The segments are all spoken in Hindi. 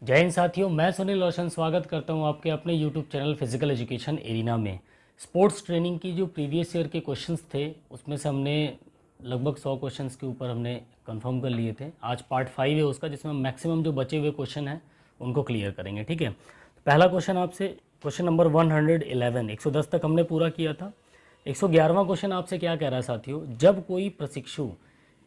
जय हिंद साथियों, मैं सुनील रोशन स्वागत करता हूं आपके अपने YouTube channel physical education arena में। स्पोर्ट्स ट्रेनिंग की जो प्रीवियस ईयर के क्वेश्चंस थे उसमें से हमने लगभग 100 क्वेश्चंस के ऊपर हमने कंफर्म कर लिए थे। आज पार्ट 5 है उसका, जिसमें मैक्सिमम जो बचे हुए क्वेश्चन हैं उनको क्लियर करेंगे। ठीक है, तो पहला क्वेश्चन आपसे, क्वेश्चन नंबर 111, 110 तक हमने पूरा किया था। 111वां क्वेश्चन आपसे क्या कह रहा है साथियों, जब कोई प्रशिक्षु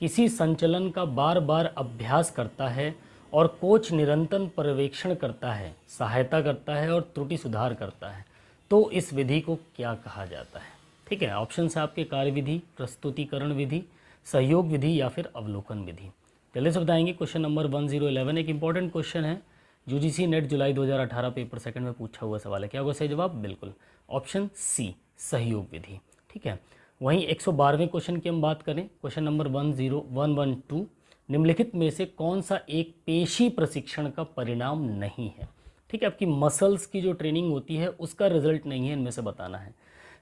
किसी संचलन का बार बार अभ्यास करता है और कोच निरंतर पर्यवेक्षण करता है, सहायता करता है और त्रुटि सुधार करता है, तो इस विधि को क्या कहा जाता है। ठीक है, ऑप्शन है आपके कार्य विधि, प्रस्तुतिकरण विधि, सहयोग विधि या फिर अवलोकन विधि। जल्दी से बताएंगे। क्वेश्चन नंबर 1011 एक इंपॉर्टेंट क्वेश्चन है, यूजीसी नेट जुलाई 2018 पेपर सेकंड में पूछा हुआ सवाल है। क्या होगा सही जवाब? बिल्कुल ऑप्शन सी, सहयोग विधि। ठीक है, वहीं 112वें क्वेश्चन की हम बात करें, क्वेश्चन नंबर 10112, निम्नलिखित में से कौन सा एक पेशी प्रशिक्षण का परिणाम नहीं है। ठीक है, आपकी मसल्स की जो ट्रेनिंग होती है उसका रिजल्ट नहीं है, इनमें से बताना है।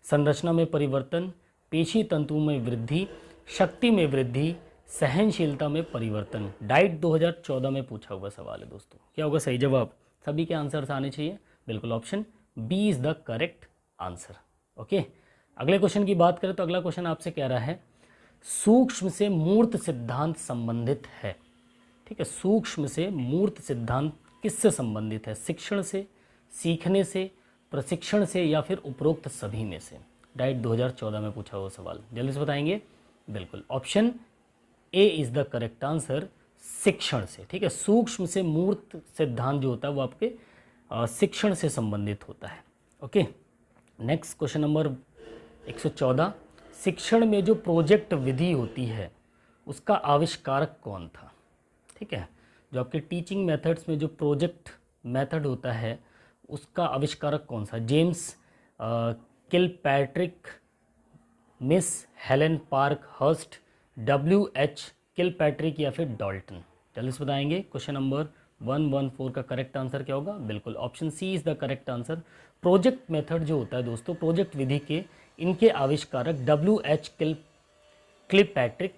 संरचना में परिवर्तन, पेशी तंतुओं में वृद्धि, शक्ति में वृद्धि, सहनशीलता में परिवर्तन। डाइट 2014 में पूछा हुआ सवाल है दोस्तों। क्या होगा सही जवाब? सभी के आंसर्स आने चाहिए। बिल्कुल option B is the correct answer. Okay, अगले क्वेश्चन की बात करें तो अगला क्वेश्चन आपसे कह रहा है, सूक्ष्म से मूर्त सिद्धांत संबंधित है। ठीक है, सूक्ष्म से मूर्त सिद्धांत किससे संबंधित है? शिक्षण से, सीखने से, प्रशिक्षण से या फिर उपरोक्त सभी में से। डाइट 2014 में पूछा हुआ सवाल, जल्दी से बताएंगे। बिल्कुल option A is the correct answer, शिक्षण से। ठीक है, सूक्ष्म से मूर्त सिद्धांत जो होता है वो आपके शिक्षण से संबंधित होता है। ओके, नेक्स्ट क्वेश्चन नंबर 114, शिक्षण में जो प्रोजेक्ट विधि होती है उसका आविष्कारक कौन था? ठीक है, जो आपके टीचिंग मेथड्स में जो प्रोजेक्ट मेथड होता है उसका आविष्कारक कौन सा? James Kilpatrick, miss Helen Parkhurst, WH Kilpatrick या फिर डॉल्टन। जल्दी से बताएंगे। क्वेश्चन नंबर 114 का करेक्ट आंसर क्या होगा? बिल्कुल option C is the correct answer. Project method जो होता है दोस्तों, प्रोजेक्ट विधि के इनके आविष्कारक WH किलपैट्रिक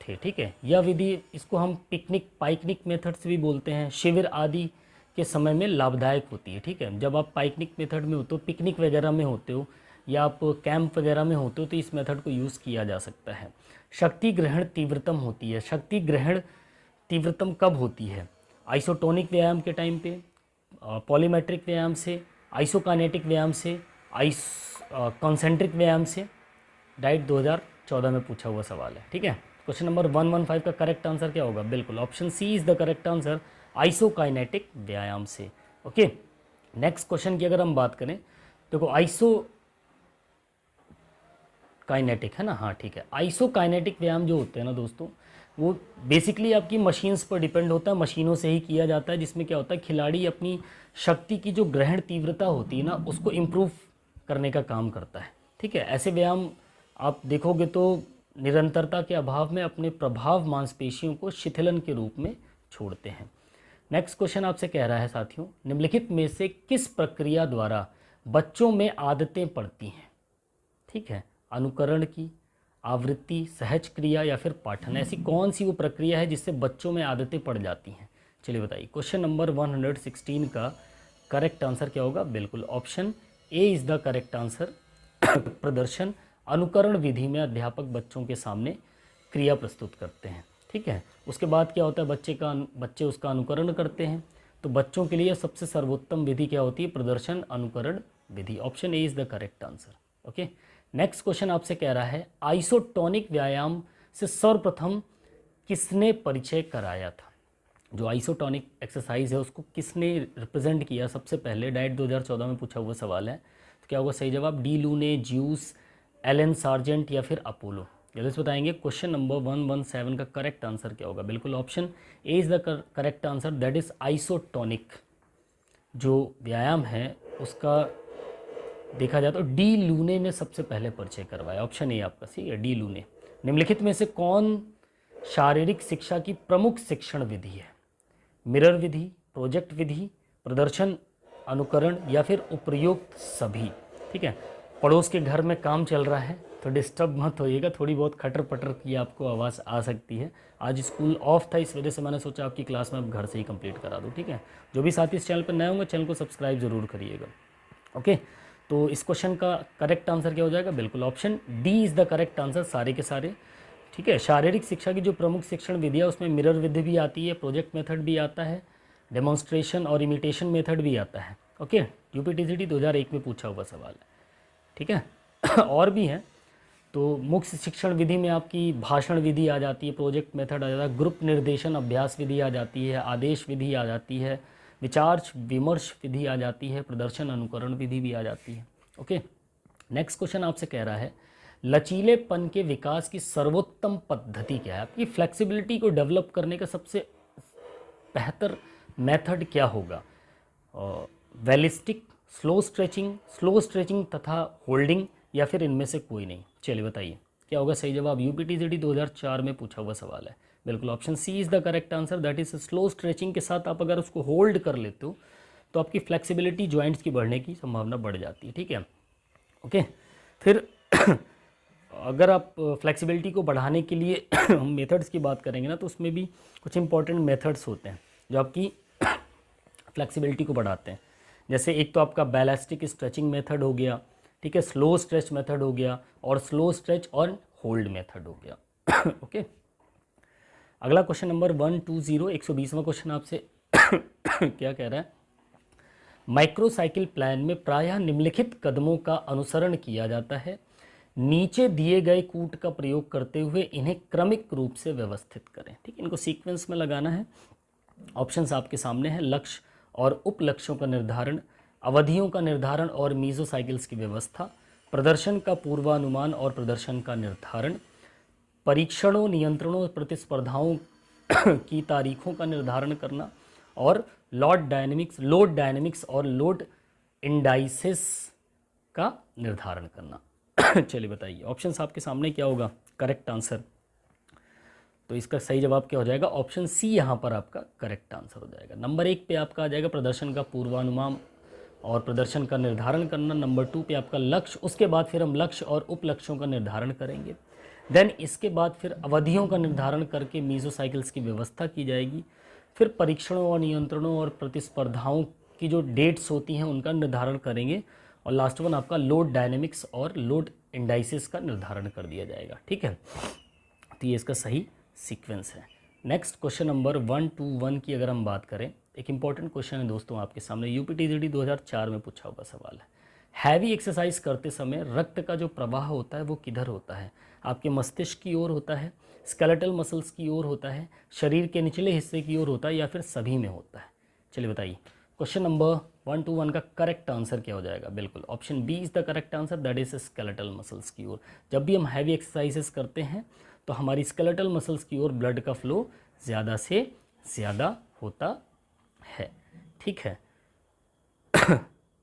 थे। ठीक है, यह विधि, इसको हम पिकनिक पाइकनिक मेथड्स भी बोलते हैं, शिविर आदि के समय में लाभदायक होती है। ठीक है, जब आप पाइकनिक मेथड में होते हो, पिकनिक वगैरह में होते हो या आप कैंप वगैरह में होते हो तो इस मेथड को यूज़ किया जा सकता है। शक्ति ग्रहण तीव्रतम होती है। शक्ति ग्रहण तीव्रतम कब होती है? आइसोटोनिक व्यायाम के टाइम पे, पॉलीमेट्रिक व्यायाम से, आइसोकाइनेटिक व्यायाम से, कॉन्सेंट्रिक व्यायाम से। डाइट 2014 में पूछा हुआ सवाल है। ठीक है, क्वेश्चन नंबर 115 का करेक्ट आंसर क्या होगा? बिल्कुल option C is the correct answer, isokinetic व्यायाम से। ओके, नेक्स्ट क्वेश्चन की अगर हम बात करें, देखो काइनेटिक है ना, हाँ ठीक है। आइसोकाइनेटिक व्यायाम जो होते हैं ना दोस्तों, वो बेसिकली आपकी मशीन्स पर डिपेंड होता है, मशीनों से ही किया जाता है, जिसमें क्या होता है, खिलाड़ी अपनी शक्ति की जो ग्रहण तीव्रता होती है ना उसको इम्प्रूव करने का काम करता है। ठीक है, ऐसे व्यायाम आप देखोगे तो निरंतरता के अभाव में अपने प्रभाव मांसपेशियों को शिथिलन के रूप में छोड़ते हैं। नेक्स्ट क्वेश्चन आपसे कह रहा है साथियों, निम्नलिखित में से किस प्रक्रिया द्वारा बच्चों में आदतें पड़ती हैं? ठीक है, अनुकरण की, आवृत्ति, सहज क्रिया या फिर पाठन। ऐसी कौन सी वो प्रक्रिया है जिससे बच्चों में आदतें पड़ जाती हैं? चलिए बताइए। क्वेश्चन नंबर 116 का करेक्ट आंसर क्या होगा? बिल्कुल option A is the correct answer. प्रदर्शन अनुकरण विधि में अध्यापक बच्चों के सामने क्रिया प्रस्तुत करते हैं। ठीक है, उसके बाद क्या होता है, बच्चे उसका अनुकरण करते हैं। तो बच्चों के लिए सबसे सर्वोत्तम विधि क्या होती है? प्रदर्शन अनुकरण विधि। Option A is the correct answer. Okay, next question आपसे कह रहा है, आइसोटोनिक व्यायाम से सर्वप्रथम किसने परिचय कराया था? जो आइसोटोनिक एक्सरसाइज है उसको किसने रिप्रेजेंट किया सबसे पहले? डाइट 2014 में पूछा हुआ सवाल है। तो क्या होगा सही जवाब? डी लूने, ज्यूस, एलन सार्जेंट या फिर अपोलो। जल्दी से बताएंगे। क्वेश्चन नंबर 117 का करेक्ट आंसर क्या होगा? बिल्कुल option A is the correct answer, that is isotonic जो व्यायाम है उसका देखा जाए तो डी लूने ने सबसे पहले परिचय करवाया। ऑप्शन ए आपका सही है, डी लूने। निम्नलिखित में से कौन शारीरिक शिक्षा की प्रमुख शिक्षण विधि है? मिरर विधि, प्रोजेक्ट विधि, प्रदर्शन अनुकरण या फिर उपयुक्त सभी। ठीक है, पड़ोस के घर में काम चल रहा है, तो डिस्टर्ब मत होइएगा, थोड़ी बहुत खटर पटर की आपको आवाज़ आ सकती है। आज स्कूल ऑफ था, इस वजह से मैंने सोचा आपकी क्लास में अब घर से ही कंप्लीट करा दूँ, ठीक है। जो भी साथी इस चैनल पर नए होंगे चैनल को सब्सक्राइब ज़रूर करिएगा। ओके, तो इस क्वेश्चन का करेक्ट आंसर क्या हो जाएगा? बिल्कुल option D is the correct answer, सारे के सारे, ठीक है। शारीरिक शिक्षा की जो प्रमुख शिक्षण विधि है उसमें मिरर विधि भी आती है, प्रोजेक्ट मेथड भी आता है, डेमोन्स्ट्रेशन और इमिटेशन मेथड भी आता है। ओके, यूपीटीसीटी 2001 में पूछा हुआ सवाल है, ठीक है। और भी हैं, तो मुख्य शिक्षण विधि में आपकी भाषण विधि आ जाती है, प्रोजेक्ट मेथड आ जाता है, ग्रुप निर्देशन अभ्यास विधि आ जाती है, आदेश विधि आ जाती है, विचार विमर्श विधि आ जाती है, प्रदर्शन अनुकरण विधि भी आ जाती है। ओके, नेक्स्ट क्वेश्चन आपसे कह रहा है लचीलेपन के विकास की सर्वोत्तम पद्धति क्या है? आपकी फ्लेक्सिबिलिटी को डेवलप करने का सबसे बेहतर मेथड क्या होगा? वेलिस्टिक, स्लो स्ट्रेचिंग तथा होल्डिंग, या फिर इनमें से कोई नहीं? चलिए बताइए क्या होगा सही जवाब। यूपीटीसीटी 2004 में पूछा हुआ सवाल है। बिल्कुल option C is the correct answer, that is slow stretching के साथ आप अगर उसको होल्ड कर लेते हो तो आपकी फ्लेक्सिबिलिटी जॉइंट्स की बढ़ने की संभावना बढ़ जाती है, ठीक है। ओके, फिर अगर आप फ्लेक्सिबिलिटी को बढ़ाने के लिए हम मेथड्स की बात करेंगे ना, तो उसमें भी कुछ इंपॉर्टेंट मेथड्स होते हैं जो आपकी फ्लेक्सिबिलिटी को बढ़ाते हैं। जैसे एक तो आपका बैलास्टिक स्ट्रेचिंग मेथड हो गया, ठीक है, स्लो स्ट्रेच मेथड हो गया, और स्लो स्ट्रेच और होल्ड मेथड हो गया। ओके, अगला क्वेश्चन नंबर 120 क्वेश्चन आपसे क्या कह रहा है? माइक्रोसाइकिल प्लान में प्रायः निम्नलिखित कदमों का अनुसरण किया जाता है, नीचे दिए गए कूट का प्रयोग करते हुए इन्हें क्रमिक रूप से व्यवस्थित करें, ठीक, इनको सीक्वेंस में लगाना है। ऑप्शंस आपके सामने हैं, लक्ष्य और उप लक्ष्यों का निर्धारण, अवधियों का निर्धारण और मीज़ोसाइकिल्स की व्यवस्था, प्रदर्शन का पूर्वानुमान और प्रदर्शन का निर्धारण, परीक्षणों, नियंत्रणों और प्रतिस्पर्धाओं की तारीखों का निर्धारण करना, और लोड डायनेमिक्स और लोड इंडाइसिस का निर्धारण करना। चलिए बताइए ऑप्शंस आपके सामने क्या होगा करेक्ट आंसर। तो इसका सही जवाब क्या हो जाएगा? ऑप्शन सी यहाँ पर आपका करेक्ट आंसर हो जाएगा। नंबर 1 पे आपका आ जाएगा प्रदर्शन का पूर्वानुमान और प्रदर्शन का निर्धारण करना। नंबर 2 पे आपका लक्ष्य, उसके बाद फिर हम लक्ष्य और उप लक्ष्यों का निर्धारण करेंगे। देन इसके बाद फिर अवधियों का निर्धारण करके मीज़ोसाइकिल्स की व्यवस्था की जाएगी। फिर परीक्षणों और नियंत्रणों और प्रतिस्पर्धाओं की जो डेट्स होती हैं उनका निर्धारण करेंगे, और लास्ट वन आपका लोड डायनेमिक्स और लोड इंडाइसिस का निर्धारण कर दिया जाएगा, ठीक है। तो ये इसका सही सीक्वेंस है। नेक्स्ट क्वेश्चन नंबर 121 की अगर हम बात करें, एक इंपॉर्टेंट क्वेश्चन है दोस्तों आपके सामने, यूपीटीसीटी 2004 में पूछा हुआ सवाल है। हैवी एक्सरसाइज करते समय रक्त का जो प्रवाह होता है वो किधर होता है? आपके मस्तिष्क की ओर होता है, स्केलेटल मसल्स की ओर होता है, शरीर के निचले हिस्से की ओर होता है, या फिर सभी में होता है? चलिए बताइए क्वेश्चन नंबर 121 का करेक्ट आंसर क्या हो जाएगा? बिल्कुल option B is the correct answer, that is skeletal muscles की ओर। जब भी हम हैवी एक्सरसाइजेस करते हैं तो हमारी स्केलेटल मसल्स की ओर ब्लड का फ्लो ज़्यादा से ज़्यादा होता है, ठीक है।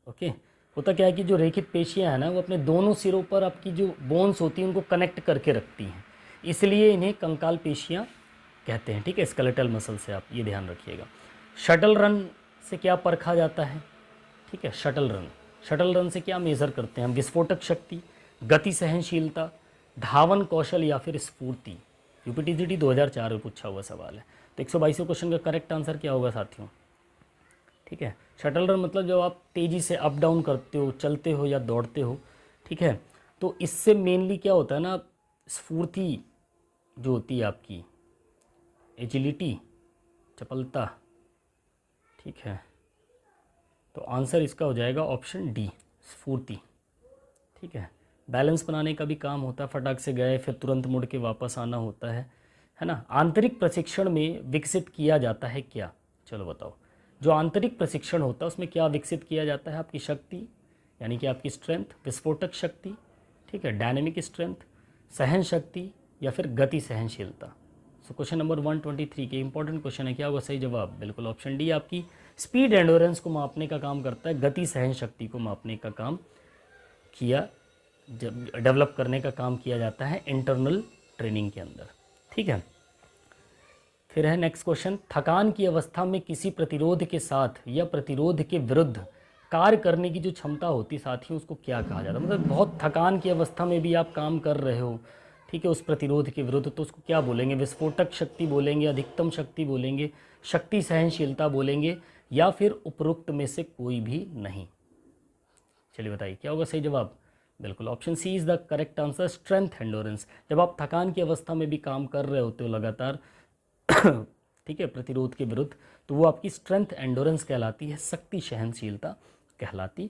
ओके, होता क्या है कि जो रेखित पेशियां हैं ना वो अपने दोनों सिरों पर आपकी जो बोन्स होती हैं उनको कनेक्ट करके रखती हैं, इसलिए इन्हें कंकाल पेशियां कहते हैं, ठीक है, स्केलेटल मसल से आप ये ध्यान रखिएगा। शटल रन से क्या परखा जाता है? ठीक है, शटल रन से क्या मेज़र करते हैं हम? विस्फोटक शक्ति, गति सहनशीलता, धावन कौशल, या फिर स्फूर्ति? यूपीटीसीटी 2004 में पूछा हुआ सवाल है। तो 122 क्वेश्चन का करेक्ट आंसर क्या होगा साथियों? ठीक है, शटल रन मतलब जब आप तेज़ी से अप डाउन करते हो, चलते हो या दौड़ते हो, ठीक है, तो इससे मेनली क्या होता है ना, स्फूर्ति जो होती है आपकी, एजिलिटी, चपलता, ठीक है। तो आंसर इसका हो जाएगा ऑप्शन डी, स्फूर्ति, ठीक है। बैलेंस बनाने का भी काम होता है, फटाक से गए फिर तुरंत मुड़ के वापस आना होता है ना। आंतरिक प्रशिक्षण में विकसित किया जाता है क्या? चलो बताओ, जो आंतरिक प्रशिक्षण होता है उसमें क्या विकसित किया जाता है? आपकी शक्ति, यानी कि आपकी स्ट्रेंथ, विस्फोटक शक्ति, ठीक है, डायनेमिक स्ट्रेंथ, सहन शक्ति, या फिर गति सहनशीलता। सो क्वेश्चन नंबर 123 के इंपॉर्टेंट क्वेश्चन है, क्या होगा सही जवाब? बिल्कुल ऑप्शन डी, आपकी स्पीड एंडोरेंस को मापने का काम करता है, गति सहन शक्ति को मापने का काम किया, जब डेवलप करने का काम किया जाता है इंटरनल ट्रेनिंग के अंदर, ठीक है। फिर है नेक्स्ट क्वेश्चन, थकान की अवस्था में किसी प्रतिरोध के साथ या प्रतिरोध के विरुद्ध कार्य करने की जो क्षमता होती है साथियों, उसको क्या कहा जाता है? मतलब बहुत थकान की अवस्था में भी आप काम कर रहे हो, ठीक है, उस प्रतिरोध के विरुद्ध, तो उसको क्या बोलेंगे? विस्फोटक शक्ति बोलेंगे, अधिकतम शक्ति बोलेंगे, शक्ति सहनशीलता बोलेंगे, या फिर उपरोक्त में से कोई भी नहीं? चलिए बताइए क्या होगा सही जवाब? बिल्कुल option C is the correct answer, strength endurance. जब आप थकान की अवस्था में भी काम कर रहे होते हो लगातार ठीक है, प्रतिरोध के विरुद्ध, तो वो आपकी स्ट्रेंथ एंडोरेंस कहलाती है, शक्ति सहनशीलता कहलाती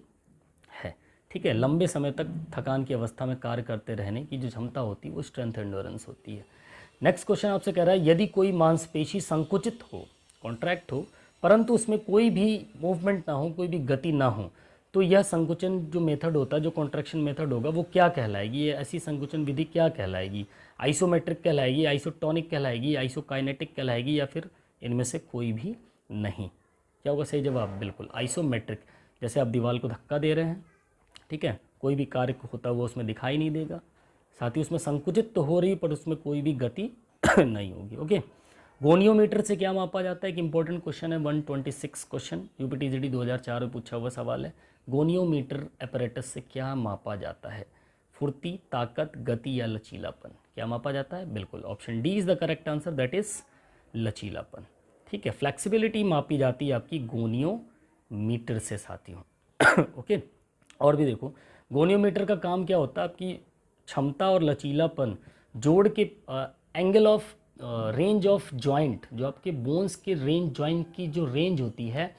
है। ठीक है, लंबे समय तक थकान की अवस्था में कार्य करते रहने की जो क्षमता होती है वो स्ट्रेंथ एंडोरेंस होती है। नेक्स्ट क्वेश्चन आपसे कह रहा है, यदि कोई मांसपेशी संकुचित हो, कॉन्ट्रैक्ट हो, परंतु उसमें कोई भी मूवमेंट ना हो, कोई भी गति ना हो, तो यह संकुचन जो मेथड होता है, जो कॉन्ट्रैक्शन मेथड होगा, वो क्या कहलाएगी? ये ऐसी संकुचन विधि क्या कहलाएगी? आइसोमेट्रिक कहलाएगी, आइसोटोनिक कहलाएगी, आइसोकाइनेटिक कहलाएगी, या फिर इनमें से कोई भी नहीं? क्या होगा सही जवाब? बिल्कुल आइसोमेट्रिक। जैसे आप दीवार को धक्का दे रहे हैं, ठीक है, कोई भी कार्य होता हुआ उसमें दिखाई नहीं देगा, साथ ही उसमें संकुचित तो हो रही पर उसमें कोई भी गति नहीं होगी। ओके, गोनियोमीटर से क्या मापा जाता है? एक इंपॉर्टेंट क्वेश्चन है, 126 क्वेश्चन, यूपीटीजीडी 2004 में पूछा हुआ सवाल है। गोनियोमीटर apparatus से क्या मापा जाता है? फुर्ती, ताकत, गति या लचीलापन? क्या मापा जाता है? बिल्कुल option D is the correct answer, that is लचीलापन। ठीक है, फ्लेक्सिबिलिटी मापी जाती है आपकी गोनियोमीटर से साथियों। ओके, और भी देखो, गोनियोमीटर का काम क्या होता है? आपकी क्षमता और लचीलापन जोड़ के angle of range of joint, जो आपके बोन्स के रेंज, जॉइंट की जो रेंज होती है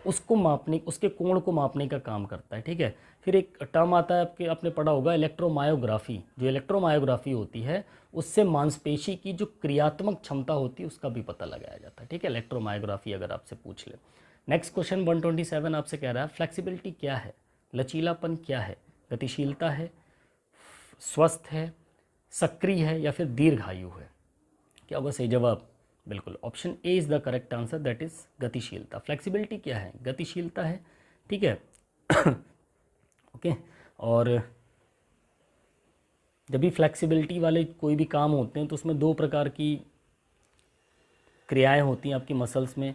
उसको मापने, उसके कोण को मापने का काम करता है। ठीक है, फिर एक टर्म आता है आपके, आपने पढ़ा होगा इलेक्ट्रोमायोग्राफी। जो इलेक्ट्रोमायोग्राफी होती है उससे मांसपेशी की जो क्रियात्मक क्षमता होती है उसका भी पता लगाया जाता है। ठीक है, इलेक्ट्रोमायोग्राफी अगर आपसे पूछ ले। नेक्स्ट क्वेश्चन 127 आपसे कह रहा है, फ्लेक्सिबिलिटी क्या है, लचीलापन क्या है, गतिशीलता है, स्वस्थ है, सक्रिय है, या फिर दीर्घायु है? क्या होगा सही जवाब? बिल्कुल option A is the correct answer, that is गतिशीलता। फ्लेक्सिबिलिटी क्या है? गतिशीलता है। ठीक है ओके, और जब भी फ्लेक्सिबिलिटी वाले कोई भी काम होते हैं तो उसमें दो प्रकार की क्रियाएं होती हैं आपकी मसल्स में।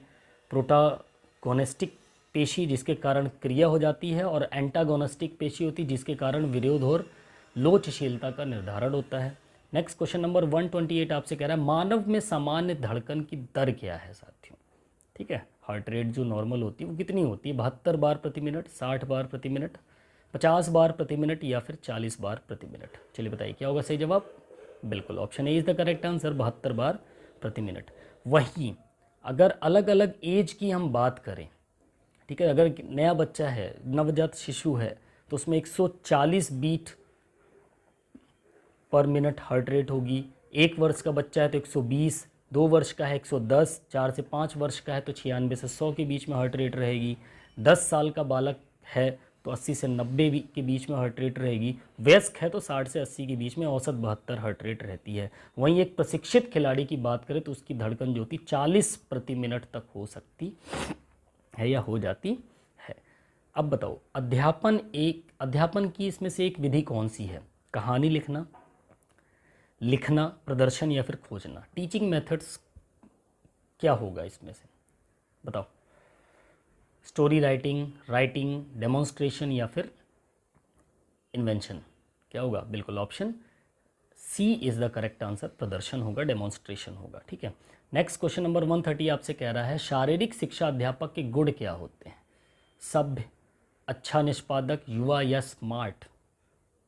प्रोटागोनिस्टिक पेशी जिसके कारण क्रिया हो जाती है, और एंटागोनिस्टिक पेशी होती है जिसके कारण विरोध और लोचशीलता का निर्धारण होता है। नेक्स्ट क्वेश्चन नंबर 128 आपसे कह रहा है, मानव में सामान्य धड़कन की दर क्या है साथियों? ठीक है, हार्ट रेट जो नॉर्मल होती है वो कितनी होती है? 72 बार प्रति मिनट, 60 बार प्रति मिनट, 50 बार प्रति मिनट, या फिर 40 बार प्रति मिनट? चलिए बताइए क्या होगा सही जवाब? बिल्कुल option A is the correct answer, 72 बार प्रति मिनट। वहीं अगर अलग अलग एज की हम बात करें, ठीक है, अगर नया बच्चा है, नवजात शिशु है, तो उसमें 140 बीट पर मिनट हार्ट रेट होगी। 1 वर्ष का बच्चा है तो 120, 2 वर्ष का है 110, 4 से 5 वर्ष का है तो 96 से 100 के बीच में हार्ट रेट रहेगी। 10 साल का बालक है तो 80 से 90 के बीच में हार्ट रेट रहेगी। वयस्क है तो 60 से 80 के बीच में, औसत 72 हार्ट रेट रहती है। वहीं एक प्रशिक्षित खिलाड़ी की बात करें तो उसकी धड़कन जो होती 40 प्रति मिनट तक हो सकती है या हो जाती है। अब बताओ, अध्यापन की इसमें से एक विधि कौन सी है? कहानी लिखना, प्रदर्शन, या फिर खोजना? टीचिंग मेथड्स क्या होगा इसमें से? बताओ। स्टोरी राइटिंग, डेमोन्स्ट्रेशन, या फिर इन्वेंशन? क्या होगा? बिल्कुल option C is the correct answer, प्रदर्शन होगा, डेमोन्स्ट्रेशन होगा। ठीक है, नेक्स्ट क्वेश्चन नंबर 130 आपसे कह रहा है, शारीरिक शिक्षा अध्यापक के गुण क्या होते हैं? सभ्य, अच्छा निष्पादक, युवा, या स्मार्ट?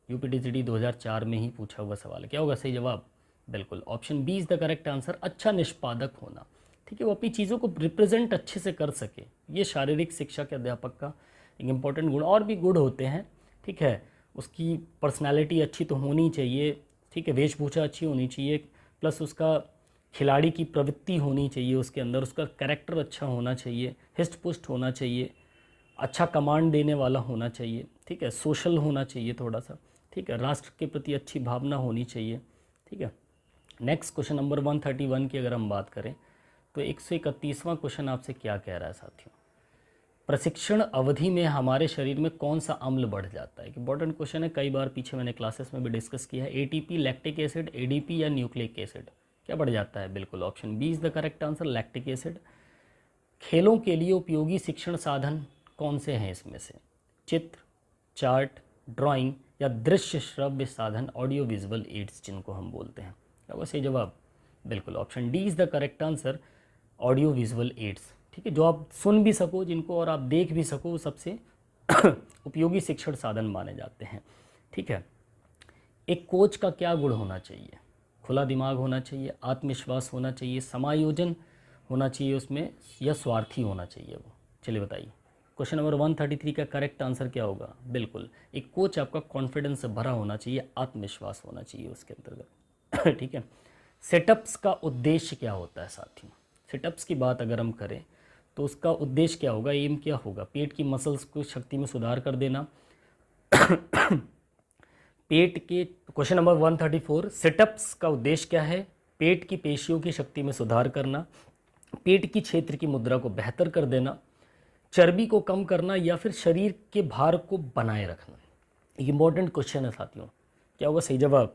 यूपीटीजीडी 2004 में ही पूछा हुआ सवाल है। क्या होगा सही जवाब? बिल्कुल option B is the correct answer, अच्छा निष्पादक होना। ठीक है, वो अपनी चीज़ों को रिप्रेजेंट अच्छे से कर सके, ये शारीरिक शिक्षा के अध्यापक का एक इम्पॉर्टेंट गुण। और भी गुण होते हैं, ठीक है, उसकी पर्सनालिटी अच्छी तो होनी चाहिए, ठीक है, वेशभूषा अच्छी होनी चाहिए, प्लस उसका खिलाड़ी की प्रवृत्ति होनी चाहिए उसके अंदर, उसका कैरेक्टर अच्छा होना चाहिए, हिस्ट पुस्ट होना चाहिए, अच्छा कमांड देने वाला होना चाहिए, ठीक है, सोशल होना चाहिए थोड़ा सा, ठीक है, राष्ट्र के प्रति अच्छी भावना होनी चाहिए। ठीक है, नेक्स्ट क्वेश्चन नंबर 131 की अगर हम बात करें तो 131वां क्वेश्चन आपसे क्या कह रहा है साथियों? प्रशिक्षण अवधि में हमारे शरीर में कौन सा अम्ल बढ़ जाता है? इंपॉर्टेंट क्वेश्चन है, कई बार पीछे मैंने क्लासेस में भी डिस्कस किया है। एटीपी, लैक्टिक एसिड, एडीपी, या न्यूक्लिक एसिड? क्या बढ़ जाता है? बिल्कुल option B is the correct answer, lactic acid. खेलों के लिए उपयोगी शिक्षण साधन कौन से हैं इसमें से? चित्र, चार्ट, ड्राइंग या दृश्य श्रव्य साधन, ऑडियो विजुअल एड्स जिनको हम बोलते हैं। क्या होगा सही जवाब? बिल्कुल option D is the correct answer, audio visual aids. ठीक है, जो आप सुन भी सको जिनको और आप देख भी सको, वो सबसे उपयोगी शिक्षण साधन माने जाते हैं। ठीक है, एक कोच का क्या गुण होना चाहिए? खुला दिमाग होना चाहिए, आत्मविश्वास होना चाहिए, समायोजन होना चाहिए उसमें, या स्वार्थी होना चाहिए वो? चलिए बताइए। क्वेश्चन नंबर 133 का करेक्ट आंसर क्या होगा? बिल्कुल, एक कोच आपका कॉन्फिडेंस से भरा होना चाहिए, आत्मविश्वास होना चाहिए उसके अंतर्गत। ठीक है, सेटअप्स का उद्देश्य क्या होता है साथियों? सेटअप्स की बात अगर हम करें तो उसका उद्देश्य क्या होगा, एम क्या होगा? पेट की मसल्स को शक्ति में सुधार कर देना। पेट के क्वेश्चन नंबर 134, सेटअप्स का उद्देश्य क्या है? पेट की पेशियों की शक्ति में सुधार करना, पेट की क्षेत्र की मुद्रा को बेहतर कर देना, चर्बी को कम करना, या फिर शरीर के भार को बनाए रखना। एक इंपॉर्टेंट क्वेश्चन है साथियों, क्या होगा सही जवाब?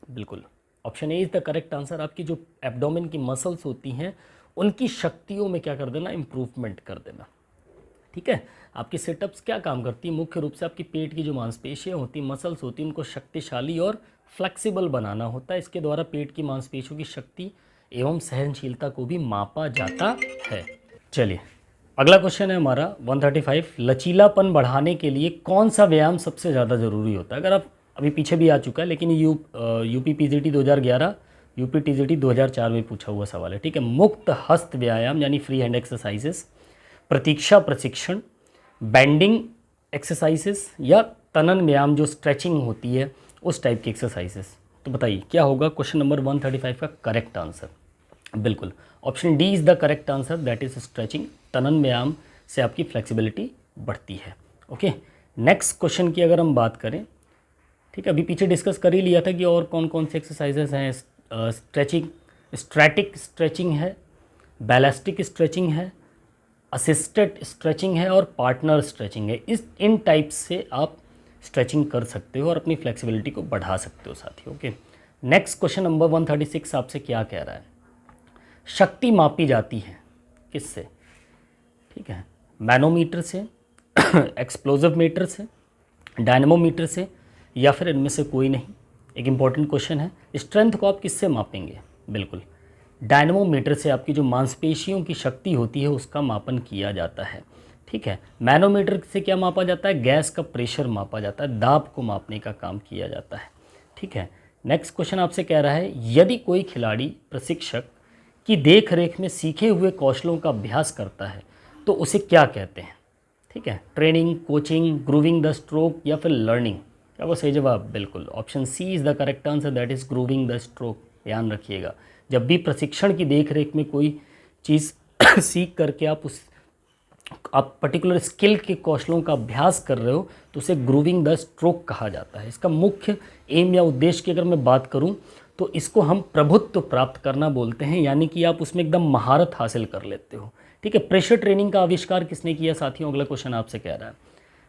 बिल्कुल option A is the correct answer. आपकी जो एब्डोमेन की मसल्स होती हैं उनकी शक्तियों में क्या कर देना? इम्प्रूवमेंट कर देना। ठीक है, आपकी सेटअप्स क्या काम करती है? मुख्य रूप से आपकी पेट की जो मांसपेशियाँ होती, मसल्स होती हैं, उनको शक्तिशाली और फ्लेक्सिबल बनाना होता है। इसके द्वारा पेट की मांसपेशियों की शक्ति एवं सहनशीलता को भी मापा जाता है। चलिए अगला क्वेश्चन है हमारा 135, लचीलापन बढ़ाने के लिए कौन सा व्यायाम सबसे ज़्यादा ज़रूरी होता है? अगर आप अभी पीछे भी आ चुका है, लेकिन यूपी पीजीटी 2011, यूपी टीजीटी 2004 में पूछा हुआ सवाल है। ठीक है, मुक्त हस्त व्यायाम यानी फ्री हैंड एक्सरसाइजेस, प्रतीक्षा प्रशिक्षण, बैंडिंग एक्सरसाइजेस, या तनन व्यायाम जो स्ट्रेचिंग होती है उस टाइप की एक्सरसाइजेस। तो बताइए क्या होगा क्वेश्चन नंबर 135 का करेक्ट आंसर? बिल्कुल option D is the correct answer, that is stretching. तनन व्यायाम से आपकी फ्लेक्सिबिलिटी बढ़ती है। ओके, नेक्स्ट क्वेश्चन की अगर हम बात करें, ठीक है, अभी पीछे डिस्कस कर ही लिया था कि और कौन कौन से एक्सरसाइजेस हैं। स्ट्रेचिंग, स्टैटिक स्ट्रेचिंग है, बैलास्टिक स्ट्रेचिंग है, असिस्टेड स्ट्रेचिंग है, और पार्टनर स्ट्रेचिंग है। इन टाइप्स से आप स्ट्रेचिंग कर सकते हो और अपनी फ्लेक्सिबिलिटी को बढ़ा सकते हो साथियों। ओके, नेक्स्ट क्वेश्चन नंबर 136 आपसे क्या कह रहा है? शक्ति मापी जाती है किससे? ठीक है, मैनोमीटर से, एक्सप्लोजिव मीटर से, डायनेमोमीटर से, या फिर इनमें से कोई नहीं। एक इम्पॉर्टेंट क्वेश्चन है, स्ट्रेंथ को आप किससे मापेंगे? बिल्कुल डायनेमोमीटर से आपकी जो मांसपेशियों की शक्ति होती है उसका मापन किया जाता है। ठीक है, मैनोमीटर से क्या मापा जाता है? गैस का प्रेशर मापा जाता है, दाब को मापने का काम किया जाता है। ठीक है, नेक्स्ट क्वेश्चन आपसे कह रहा है, यदि कोई खिलाड़ी प्रशिक्षक की देख रेख में सीखे हुए कौशलों का अभ्यास करता है तो उसे क्या कहते हैं? ठीक है, training, coaching, grooving the stroke, या फिर लर्निंग? क्या वो सही जवाब? बिल्कुल option C is the correct answer, that is grooving the stroke. ध्यान रखिएगा, जब भी प्रशिक्षण की देख रेख में कोई चीज़ सीख करके आप पर्टिकुलर स्किल के कौशलों का अभ्यास कर रहे हो तो उसे ग्रूविंग द स्ट्रोक कहा जाता है। इसका मुख्य एम या उद्देश्य की अगर मैं बात करूं तो इसको हम प्रभुत्व प्राप्त करना बोलते हैं, यानी कि आप उसमें एकदम महारत हासिल कर लेते हो। ठीक है, प्रेशर ट्रेनिंग का आविष्कार किसने किया साथियों? अगला क्वेश्चन आपसे कह रहा है।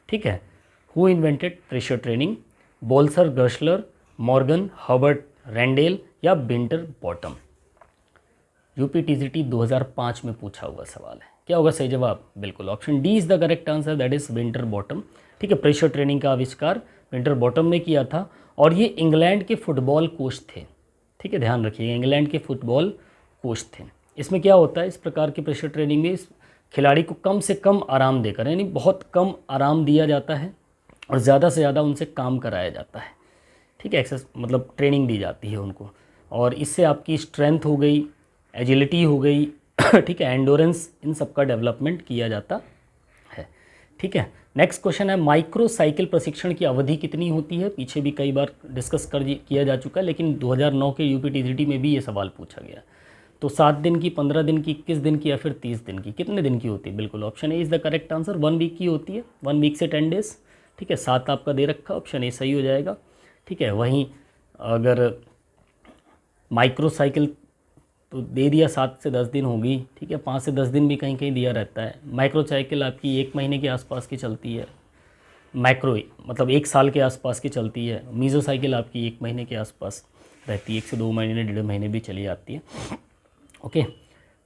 ठीक है, who invented pressure training? Bolser Gerschler, Morgan, Herbert Reindell, या विंटर बॉटम? यूपी टीजीटी 2005 में पूछा हुआ सवाल है। क्या होगा सही जवाब? बिल्कुल option D is the correct answer, that is winter bottom. ठीक है, प्रेशर ट्रेनिंग का आविष्कार विंटर बॉटम ने किया था, और ये इंग्लैंड के फुटबॉल कोच थे। ठीक है, ध्यान रखिएगा, इंग्लैंड के फुटबॉल कोच थे। इसमें क्या होता है, इस प्रकार की प्रेशर ट्रेनिंग में इस खिलाड़ी को कम से कम आराम देकर, यानी बहुत कम आराम दिया जाता है और ज़्यादा से ज़्यादा उनसे काम कराया जाता है। ठीक है, एक्सरसाइज मतलब ट्रेनिंग दी जाती है उनको, और इससे आपकी स्ट्रेंथ हो गई, एजिलिटी हो गई, ठीक है, एंडोरेंस, इन सब का डेवलपमेंट किया जाता है। ठीक है, नेक्स्ट क्वेश्चन है, माइक्रो साइकिल प्रशिक्षण की अवधि कितनी होती है? पीछे भी कई बार डिस्कस किया जा चुका है, लेकिन 2009 के यूपी टीजीटी में भी ये सवाल पूछा गया। तो 7 दिन की, 15 दिन की, 21 दिन की, या फिर 30 दिन की? कितने दिन की होती है? बिल्कुल option A is the correct answer, 1 week की होती है, 1 वीक से 10 डेज। ठीक है, 7 आपका दे रखा, ऑप्शन ए सही हो जाएगा। ठीक है, वहीं अगर माइक्रो साइकिल तो दे दिया 7 से 10 दिन होगी। ठीक है, 5 से 10 दिन भी कहीं कहीं दिया रहता है। माइक्रो साइकिल आपकी 1 महीने के आसपास की चलती है, माइक्रो मतलब 1 साल के आसपास की चलती है। मीज़ो साइकिल आपकी 1 महीने के आसपास रहती है, 1 से 2 महीने, 1.5 महीने भी चली जाती है। ओके,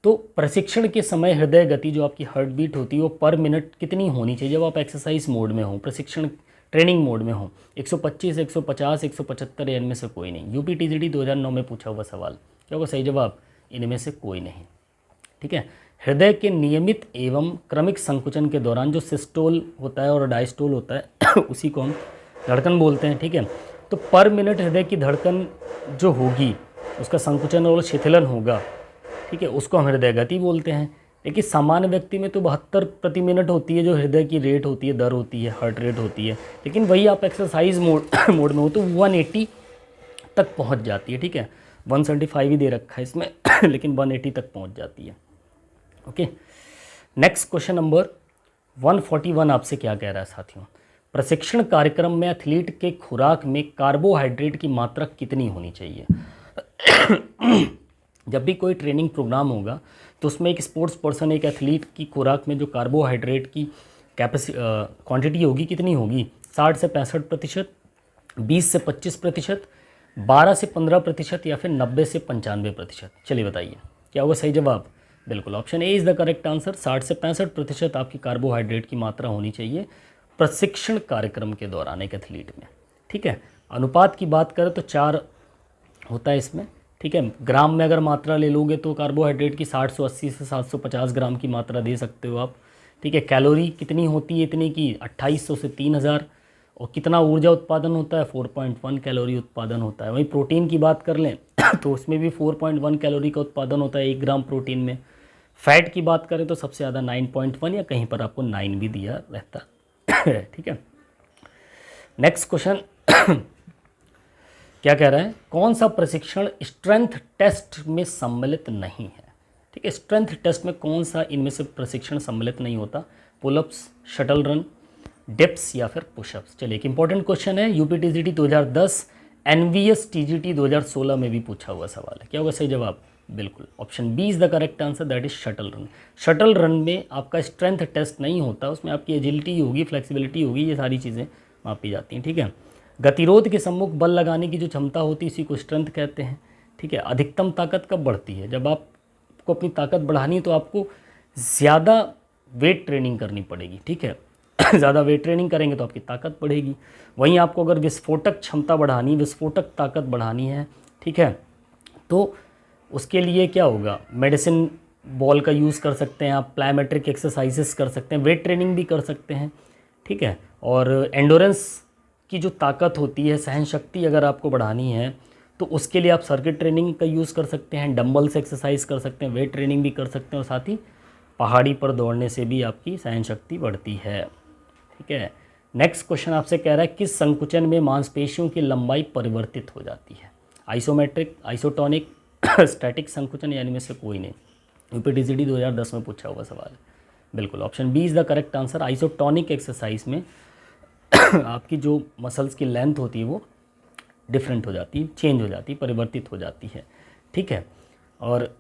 तो प्रशिक्षण के समय हृदय गति जो आपकी हार्ट बीट होती है वो पर मिनट कितनी होनी चाहिए जब आप एक्सरसाइज मोड में हो, प्रशिक्षण ट्रेनिंग मोड में हो? 125, 150, 175 या इनमें से कोई नहीं। यूपी टीजीटी 2009 में पूछा हुआ सवाल। क्या होगा सही जवाब? इनमें से कोई नहीं। ठीक है। हृदय के नियमित एवं क्रमिक संकुचन के दौरान जो सिस्टोल होता है और डायस्टोल होता है उसी को हम धड़कन बोलते हैं। ठीक है। तो पर मिनट हृदय की धड़कन जो होगी उसका संकुचन और शिथिलन होगा, ठीक है, उसको हम हृदय गति बोलते हैं। लेकिन सामान्य व्यक्ति में तो 72 प्रति मिनट होती है जो हृदय की रेट होती है, दर होती है, हार्ट रेट होती है। लेकिन वही आप एक्सरसाइज मोड में हो तो 180 तक पहुंच जाती है। ठीक है। 175 ही दे रखा है इसमें लेकिन 180 तक पहुंच जाती है। ओके। नेक्स्ट क्वेश्चन नंबर 141 आपसे क्या कह रहा है साथियों? प्रशिक्षण कार्यक्रम में एथलीट के खुराक में कार्बोहाइड्रेट की मात्रा कितनी होनी चाहिए? जब भी कोई ट्रेनिंग प्रोग्राम होगा तो उसमें एक स्पोर्ट्स पर्सन, एक एथलीट की खुराक में जो कार्बोहाइड्रेट की क्वांटिटी होगी कितनी होगी? 60 से 65%, 20 से 25%, 12 से 15% या फिर 90 से 95%? चलिए बताइए क्या होगा सही जवाब? बिल्कुल option A is the correct answer. 60 से 65% आपकी कार्बोहाइड्रेट की मात्रा होनी चाहिए प्रशिक्षण कार्यक्रम के दौरान एक एथलीट में। ठीक है। अनुपात की बात करें तो 4 होता है इसमें। ठीक है। ग्राम में अगर मात्रा ले लोगे तो कार्बोहाइड्रेट की 780 से 750 ग्राम की मात्रा दे सकते हो आप। ठीक है। कैलोरी कितनी होती है? इतनी की 2800 से 3000। और कितना ऊर्जा उत्पादन होता है? 4.1 कैलोरी उत्पादन होता है। वहीं प्रोटीन की बात कर लें तो उसमें भी 4.1 कैलोरी का उत्पादन होता है 1 ग्राम प्रोटीन में। फैट की बात करें तो सबसे ज़्यादा 9.1 या कहीं पर आपको 9 भी दिया रहता है। ठीक है। नेक्स्ट क्वेश्चन क्या कह रहा है? कौन सा प्रशिक्षण स्ट्रेंथ टेस्ट में सम्मिलित नहीं है? ठीक है। स्ट्रेंथ टेस्ट में कौन सा इनमें से प्रशिक्षण सम्मिलित नहीं होता? पुलअप्स, शटल रन, डिप्स या फिर पुशअप्स? चलिए एक इंपॉर्टेंट क्वेश्चन है, यूपी टीजीटी 2010, एनवीएस टीजीटी 2016 में भी पूछा हुआ सवाल है। क्या होगा सही जवाब? बिल्कुल option B is the correct answer, that is shuttle run. Shuttle run में आपका स्ट्रेंथ टेस्ट नहीं होता, उसमें आपकी एजिलिटी होगी, फ्लेक्सिबिलिटी होगी, ये सारी चीज़ें मापी जाती हैं। ठीक है। गतिरोध के सम्मुख बल लगाने की जो क्षमता होती है इसी को स्ट्रेंथ कहते हैं। ठीक है। अधिकतम ताकत कब बढ़ती है? जब आपको अपनी ताकत बढ़ानी है तो आपको ज़्यादा वेट ट्रेनिंग करनी पड़ेगी। ठीक है। ज़्यादा वेट ट्रेनिंग करेंगे तो आपकी ताकत बढ़ेगी। वहीं आपको अगर विस्फोटक क्षमता बढ़ानी, विस्फोटक ताकत बढ़ानी है, ठीक है, तो उसके लिए क्या होगा? मेडिसिन बॉल का यूज़ कर सकते हैं आप, प्लायोमेट्रिक एक्सरसाइजेस कर सकते हैं, वेट ट्रेनिंग भी कर सकते हैं। ठीक है। और एंडोरेंस की जो ताकत होती है, सहन शक्ति अगर आपको बढ़ानी है तो उसके लिए आप सर्किट ट्रेनिंग का यूज़ कर सकते हैं, डंबल से एक्सरसाइज कर सकते हैं, वेट ट्रेनिंग भी कर सकते हैं, और साथ ही पहाड़ी पर दौड़ने से भी आपकी सहन शक्ति बढ़ती है। ठीक है। नेक्स्ट क्वेश्चन आपसे कह रहा है किस संकुचन में मांसपेशियों की लंबाई परिवर्तित हो जाती है? आइसोमेट्रिक, आइसोटोनिक, स्टैटिक संकुचन या इनमें से कोई नहीं? यूपी टीजीटी 2010 में पूछा हुआ सवाल है। बिल्कुल option B is the correct answer. Isotonic exercise में आपकी जो मसल्स की लेंथ होती है वो डिफरेंट हो जाती है, चेंज हो जाती है, परिवर्तित हो जाती है। ठीक है। और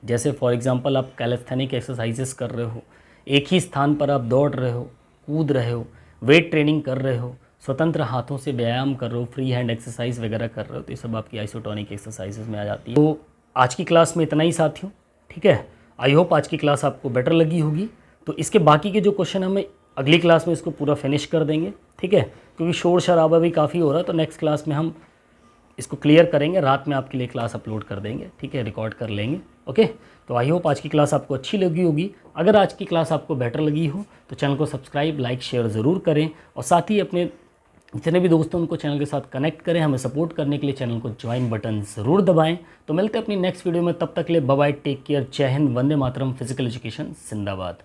जैसे फॉर एग्जांपल आप कैलिस्थेनिक एक्सरसाइजेस कर रहे हो, एक ही स्थान पर आप दौड़ रहे हो, कूद रहे हो, वेट ट्रेनिंग कर रहे हो, स्वतंत्र हाथों से व्यायाम कर रहे हो, फ्री हैंड एक्सरसाइज वगैरह कर रहे हो, तो ये सब आपकी आइसोटोनिक एक्सरसाइजेस में आ जाती है। तो आज की क्लास में इतना ही साथियों। ठीक है। आई होप आज की क्लास आपको बेटर लगी होगी। तो इसके बाकी के जो क्वेश्चन हमें अगली क्लास में इसको पूरा फिनिश कर देंगे। ठीक है। क्योंकि शोर शराबा भी काफ़ी हो रहा है, तो नेक्स्ट क्लास में हम इसको क्लियर करेंगे। रात में आपके लिए क्लास अपलोड कर देंगे। ठीक है। रिकॉर्ड कर लेंगे। ओके। तो आई होप आज की क्लास आपको अच्छी लगी होगी। अगर आज की क्लास आपको बेटर लगी हो तो चैनल को सब्सक्राइब, लाइक, शेयर ज़रूर करें, और साथ ही अपने जितने भी दोस्तों उनको चैनल के साथ कनेक्ट करें। हमें सपोर्ट करने के लिए चैनल को ज्वाइन बटन ज़रूर दबाएं। तो मिलते हैं अपनी नेक्स्ट वीडियो में, तब तक के लिए बाय बाय, टेक केयर, जय हिंद, वंदे मातरम, फिजिकल एजुकेशन जिंदाबाद।